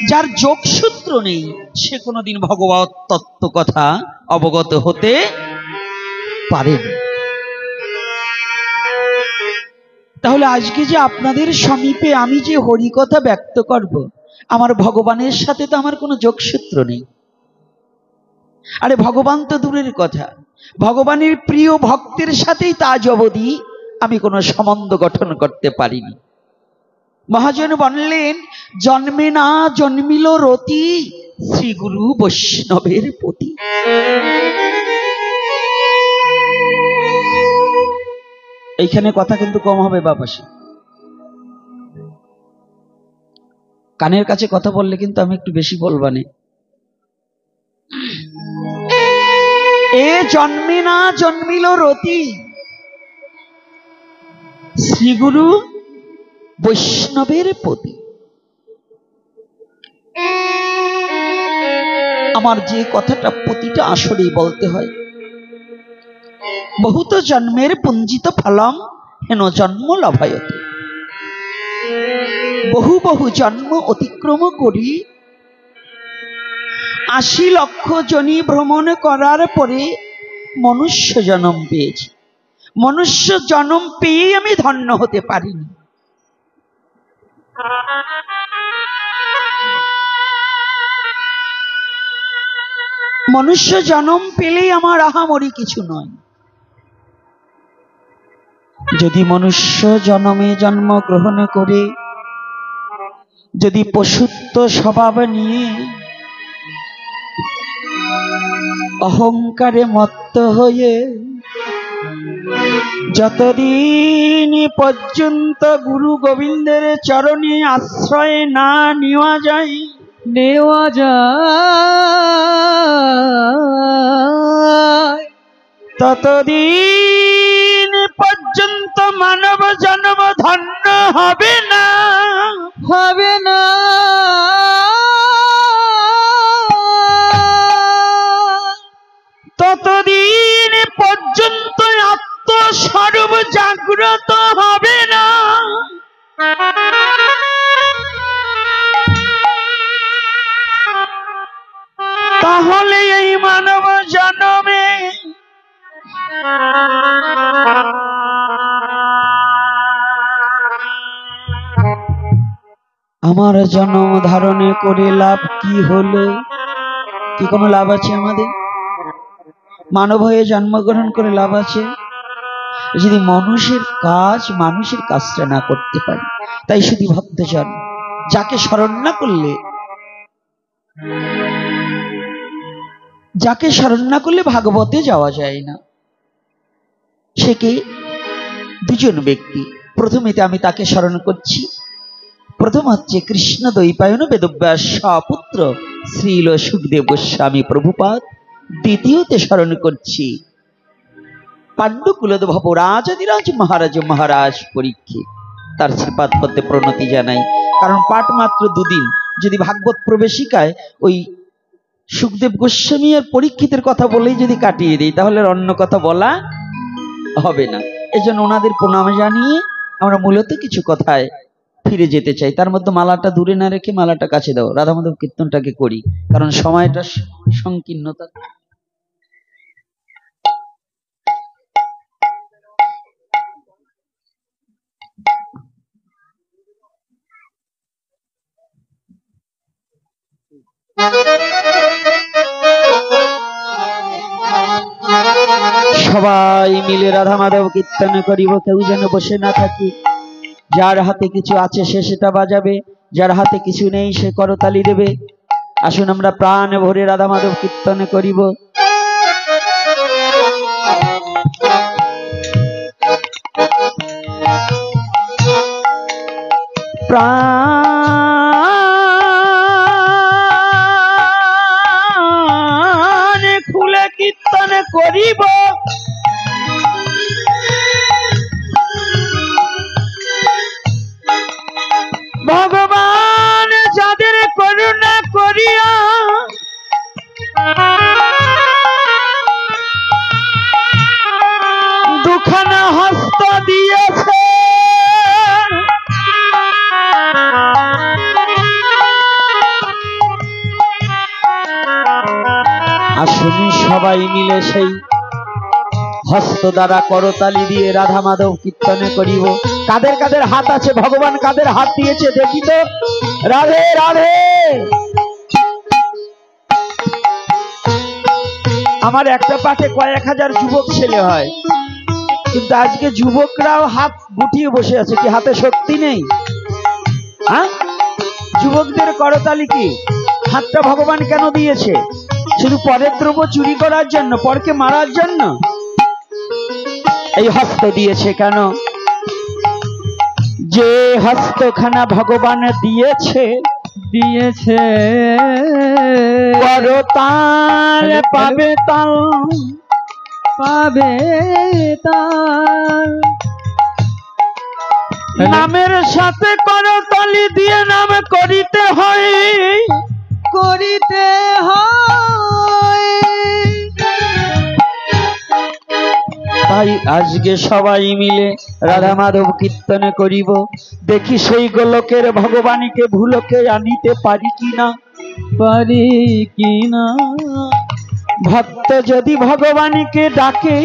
Speaker 2: যার যোগসূত্র নেই সে কোনোদিন ভগবত তত্ত্ব কথা অবগত হতে পারে না। তাহলে আজকে যে আপনাদের সমীপে আমি যে হরিকথা ব্যক্ত করব, আমার ভগবানের সাথে তো আমার কোনো যোগসূত্র নেই। আরে ভগবান তো দূরের কথা, ভগবানের প্রিয় ভক্তের সাথেই তা অবধি আমি কোনো সম্বন্ধ গঠন করতে পারিনি। মহাজন বললেন, জন্মে না জন্মিল রতি, শ্রী গুরু বৈষ্ণবের প্রতি। এইখানে কথা কিন্তু কম হবে বাবাসী, কানের কাছে কথা বললে কিন্তু আমি একটু বেশি বলবানে। এ জন্মে না জন্মিল রতি, শ্রীগুরু বৈষ্ণবের প্রতি। আমার যে কথাটা প্রতিটা আসরেই বলতে হয়, বহুত জন্মের পুঞ্জিত ফলম হেন জন্ম লভায়তে। বহু বহু জন্ম অতিক্রম করি ৮০ লক্ষ জনি ভ্রমণ করার পরে মনুষ্য জন্ম পেয়েছি। মনুষ্য জন্ম পেয়েই আমি ধন্য হতে পারিনি। মনুষ্য জন্ম পেলেই আমার আহামরি কিছু নয়। যদি মনুষ্য জন্মে জন্মগ্রহণ করে, যদি পশুত্ব স্বভাব নিয়ে অহংকারে মত্ত হয়ে যতদিন পর্যন্ত গুরু গোবিন্দের চরণে আশ্রয় না নেওয়া যায়, ততদিন পর্যন্ত মানব জন্ম ধন্য হবে না,
Speaker 3: হবে না।
Speaker 2: ততদিন পর্যন্ত আত্মস্বরূপ জাগ্রত হবে না। আমার জন্ম ধারণে করে লাভ কি হলো? কি কোনো লাভ আছে আমাদের? মানব হয়ে জন্মগ্রহণ করে লাভ আছে যদি মানুষের কাজটা না করতে পারি? তাই শুধু ভক্তজন যাকে স্মরণ না করলে ভাগবতে যাওয়া যায় না। সে কে? দুজন ব্যক্তি। প্রথমেতে আমি তাকে স্মরণ করছি। প্রথম হচ্ছে কৃষ্ণ দ্বৈপায়ন বেদব্যাস পুত্র শ্রীল সুখদেব গোস্বামী প্রভুপাদ। দ্বিতীয়তে স্মরণ করছি পাণ্ডুকুলোদ্ভব রাজাধিরাজ মহারাজ পরীক্ষিত। তার শ্রীপাদ পদ্মে প্রণতি জানাই। কারণ পাঠ মাত্র দুদিন, যদি ভাগবত প্রবেশিকায় ওই সুখদেব গোস্বামী আর পরীক্ষিতের কথা বলেই যদি কাটিয়ে দিই তাহলে অন্য কথা বলা হবে না। এজন্য ওনাদের প্রণাম জানিয়ে আমরা মূলত কিছু কথায় ফিরে যেতে চাই। তার মধ্যে মালাটা দূরে না রেখে মালাটা কাছে দাও, রাধা মাধব কীর্তনটাকে করি, কারণ সময়টা সংকীর্ণতা। সবাই মিলে রাধা মাধব কীর্তন করিব, কেউ যেন বসে না থাকি। যার হাতে কিছু আছে সে সেটা বাজাবে, যার হাতে কিছু নেই সে করতালি দেবে। আসুন আমরা প্রাণ ভরে রাধা মাধব কীর্তন করিব। প্রাণ খুলে কীর্তন করিব, ভগবান যাদের করুণা করিয়া দুখানা হস্ত দিয়েছে, আসুন সবাই মিলে সেই হস্ত দ্বারা করতালি দিয়ে রাধা মাধব কীর্তনে করিব। কাদের কাদের হাত আছে, ভগবান কাদের হাত দিয়েছে দেখি তো। রাধে রাধে। আমার একটা পাঠে কয়েক হাজার যুবক ছেলে হয়, কিন্তু আজকে যুবকরাও হাত গুটিয়ে বসে আছে। কি হাতে শক্তি নেই? হ্যাঁ, যুবকদের করতালি কি? হাতটা ভগবান কেন দিয়েছে? শুধু পরের দ্রব্য চুরি করার জন্য, পরকে মারার জন্য এই হস্ত দিয়েছে কেন? যে হস্তখানা ভগবান দিয়েছে করতাল পাবে তাল, নামের সাথে করতালি দিয়ে নাম করিতে হয়। তাই আজকে সবাই মিলে রাধা মাধব কীর্তন করিব। দেখি সেই গোলকের ভগবানকে ভুলকে আনিতে পারি কিনা। ভক্ত যদি ভগবানকে ডাকে,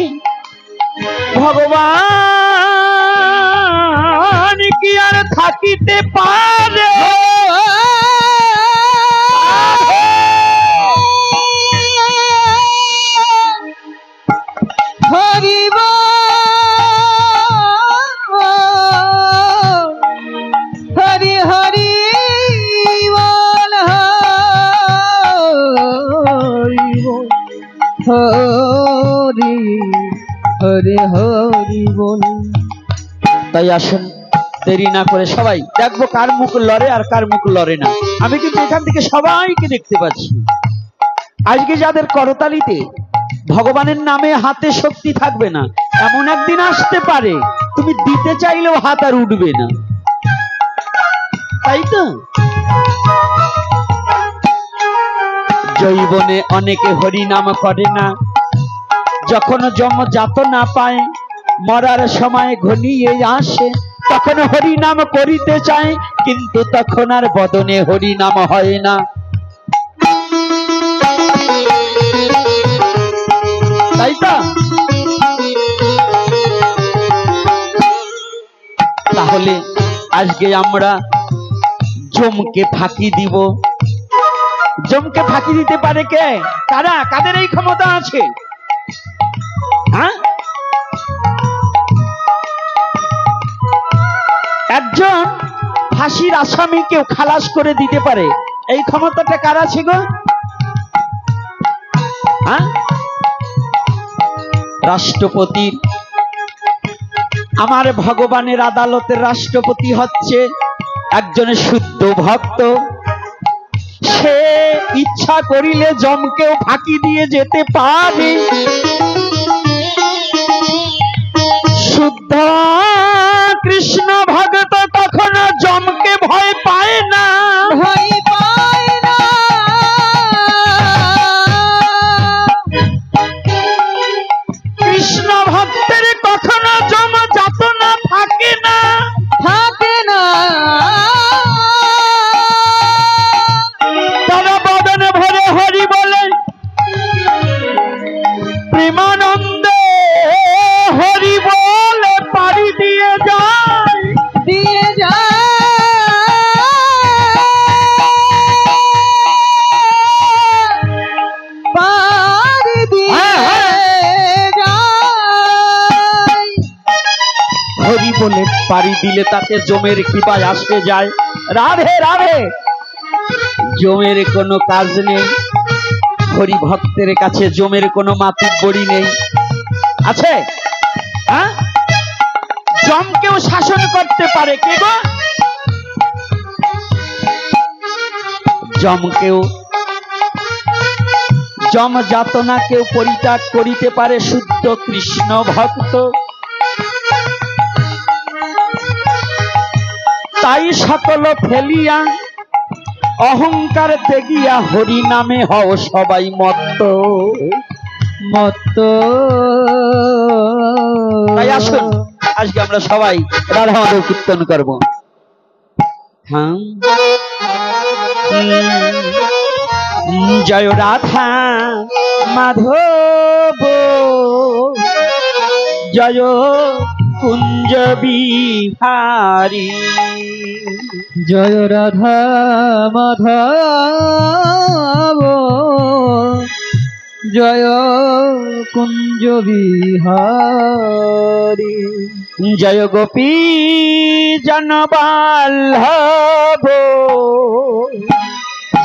Speaker 2: ভগবান কি আর থাকিতে পারে?
Speaker 3: হরিব হরি হরি বল, হরি হরি হরি বল।
Speaker 2: তাই আসুন দেরি না করে সবাই দেখবো কার মুখ লড়ে আর কার মুখ লড়ে না। আমি কিন্তু এখান থেকে সবাইকে দেখতে পাচ্ছি। আজকে যাদের করতালিতে ভগবানের নামে হাতে শক্তি থাকবে না, এমন একদিন আসতে পারে তুমি দিতে চাইলেও হাত আর উঠবে না, তাই তো? জৈবনে অনেকে হরি নাম করে না, যখন জম যাত না পায়, মরার সময় ঘনিয়ে আসে, তখন হরি নাম করিতে চায়, কিন্তু তখন আর বদনে হরি নাম হয় না। তাই তো? তাহলে আজকে আমরা যমকে ফাঁকি দিব। যমকে ফাঁকি দিতে পারে কে? কারা? কাদের এই ক্ষমতা আছে? হ্যাঁ, একজন ফাঁসির আসামিকেও খালাস করে দিতে পারে, এই ক্ষমতাটা কার আছে গো? হ্যাঁ, রাষ্ট্রপতির। আমার ভগবানের আদালতের রাষ্ট্রপতি হচ্ছে একজন শুদ্ধ ভক্ত। সে ইচ্ছা করিলে যমকেও ফাঁকি দিয়ে যেতে পারে। শুদ্ধ কৃষ্ণ ভক্ত কখনো যমকে ভয় পায় না,
Speaker 3: ভয় পায় না।
Speaker 2: কৃষ্ণ ভক্তের কখনো যম যাতনা থাকে না,
Speaker 3: থাকে না।
Speaker 2: তারা বদনে ভরে হরি বলে, প্রেমানন্দে হরি বলে পাড়ি দিয়ে যায়,
Speaker 3: দিয়ে যায়। পাড়ি দিয়ে যায়।
Speaker 2: হরি বলে পাড়ি দিলে তাতে জমের কি পায় আসে যায়? রাধে রাধে। জমের কোনো কাজ নেই, হরি ভক্তের কাছে জমের কোনো মাতুব্বরি নেই, আছে? হ্যাঁ, জমকেও শাসন করতে পারে কে গো? জমকেও, যম যাতনাকেও পরিত্যাগ করিতে পারে শুদ্ধ কৃষ্ণ ভক্ত। তাই সকল ফেলিয়া অহংকার ত্যাগিয়া হরি নামে হও সবাই মত্ত।
Speaker 3: মত্ত।
Speaker 2: তাই আসুন আজকে আমরা সবাই রাধা মাধব কীর্তন করব। হ্যাঁ, জয় রাধা মাধব, জয় কুঞ্জ বিহারী।
Speaker 3: জয় রাধা মাধব, জয় কুঞ্জ বিহারী।
Speaker 2: জয় গোপী জনবল্লভ,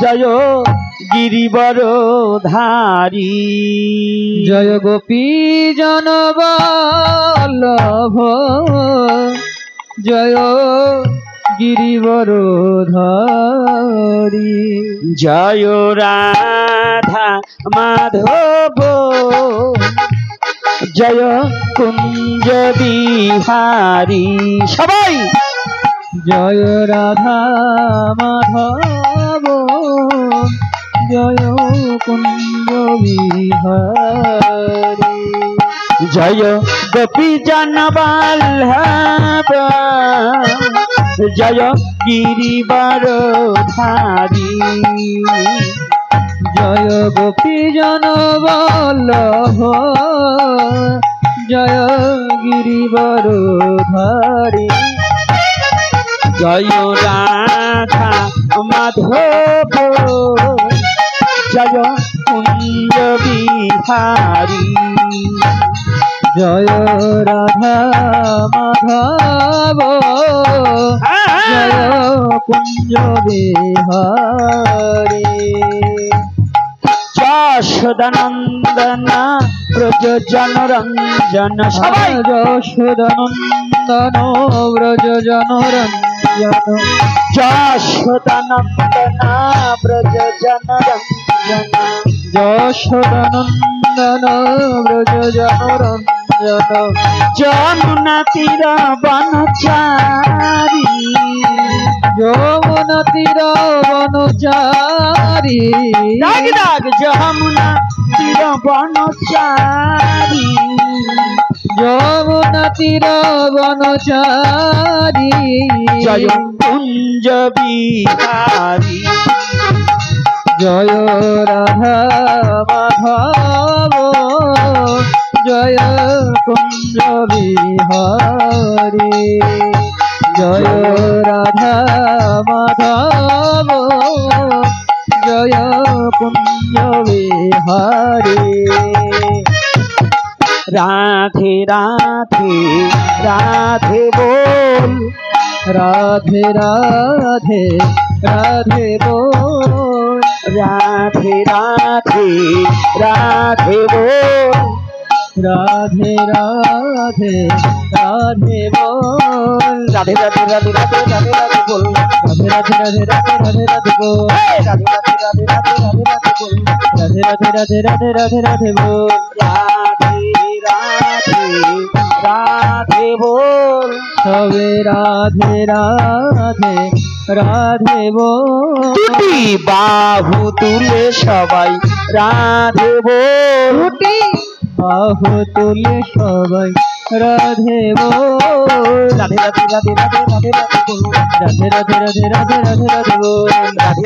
Speaker 2: জয় গিরিবর ধারী।
Speaker 3: জয় গোপী জনবল্লভ, জয় গিরিবরধারী।
Speaker 2: জয় রাধা মাধব, জয় কুঞ্জ বিহারী। সবাই
Speaker 3: জয় রাধা মাধব, জয় কুঞ্জ বিহারী।
Speaker 2: জয় গোপী জনবল্লভ, জয় গিরিবর ধারী।
Speaker 3: জয় গোপী জনবল্লভ, জয় গিরিবরধারী।
Speaker 2: জয় রাধা মাধব, জয় কুঞ্জ বিহারী।
Speaker 3: জয় রাধা মাধব, জয় কুঞ্জ বিহারী।
Speaker 2: যশোদানন্দন ব্রজ জনরঞ্জন। সবাই
Speaker 3: যশোদানন্দন ব্রজ জনরঞ্জন।
Speaker 2: যশোদানন্দন ব্রজ জনরঞ্জন।
Speaker 3: যশোদানন্দন ব্রজ জনরঞ্জন।
Speaker 2: যমুনা তীর বনচারী,
Speaker 3: যমুনা তীর বনচারী।
Speaker 2: দাগ দাগ যমুনা তীর বনচারী।
Speaker 3: যমুনা তীর বনচারী।
Speaker 2: জয় কুঞ্জ বিহারী।
Speaker 3: জয় রাধা মাধব, জয় কুঞ্জ বিহারী। জয় রাধা মাধব,
Speaker 2: রাধে রাধে রাধে বল,
Speaker 3: রাধে রাধে রাধে বল,
Speaker 2: রাধে রাধে রাধে বল,
Speaker 3: রাধে রাধে রাধে বল,
Speaker 2: রাধে রাধে রাধে রাধে রাধে রাধে বল,
Speaker 3: রাধে রাধে রাধে রাধে রাধে রাধে বল,
Speaker 2: রাধে রাধে রাধে রাধে রাধে রাধে বল,
Speaker 3: রাধে রাধে রাধে রাধে রাধে রাধে বল,
Speaker 2: রাধে রাধে রাধে বল,
Speaker 3: সবে রাধে রাধে রাধে বল,
Speaker 2: দুটি বাহু তুলে সবাই রাধে বল,
Speaker 3: দুটি বাহু তুলে সবাই রাধে বল,
Speaker 2: রাধে রাধে রাধে রাধে রাধে রাধে বল,
Speaker 3: রাধে রাধে রাধে রাধে রাধে রাধে বল,
Speaker 2: রাধে রাধে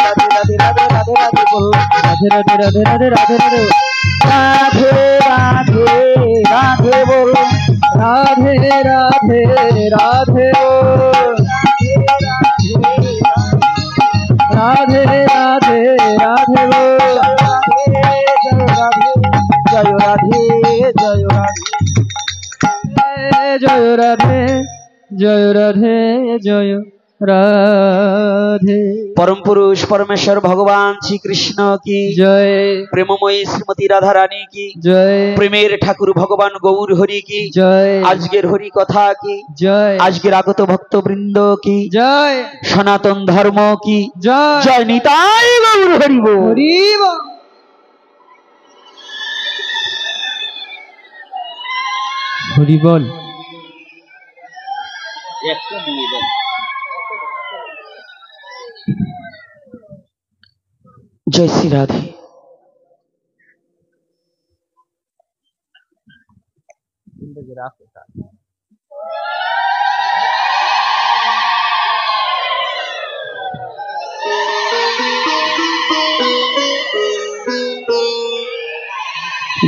Speaker 2: রাধে রাধে রাধে রাধে বল,
Speaker 3: রাধে রাধে রাধে রাধে রাধে রাধে,
Speaker 2: রাধে রাধে রাধে বল,
Speaker 3: রাধে রাধে রাধে বল, রাধে রাধে রাধে বল,
Speaker 2: জয় রাধে জয় রাধে,
Speaker 3: জয় রাধে জয় রাধে জয় রাধে,
Speaker 2: পরম পুরুষ পরমেশ্বর ভগবান শ্রীকৃষ্ণ কি
Speaker 3: জয়
Speaker 2: প্রেমময়ী শ্রীমতী রাধা রানী কি
Speaker 3: জয়,
Speaker 2: প্রেমের ঠাকুর ভগবান গৌর হরি কি
Speaker 3: জয়
Speaker 2: আজকের হরি কথা কি
Speaker 3: জয়,
Speaker 2: আজকের আগত ভক্তবৃন্দ কি
Speaker 3: জয়
Speaker 2: সনাতন ধর্ম কি
Speaker 3: জয়,
Speaker 2: জয় নিতাই গৌর হরি বল।
Speaker 3: হরি বল। হরি বল।
Speaker 2: জয় শ্রী রাধে।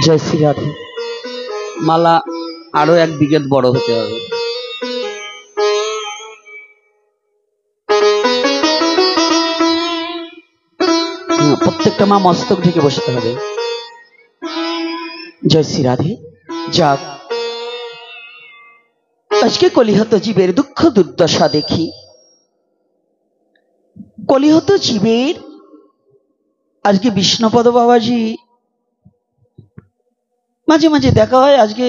Speaker 2: জয় শ্রী রাধে। মালা আরো এক বিঘত বড় হতে হবে। প্রত্যেকটা মা মস্তক ঢেকে বসতে হবে। জয় শ্রী রাধে। যাক, আজকে কলিহত জীবের দুঃখ দুর্দশা দেখি। কলিহত জীবের আজকে বিষ্ণুপদ বাবাজি মাঝে মাঝে দেখা হয়। আজকে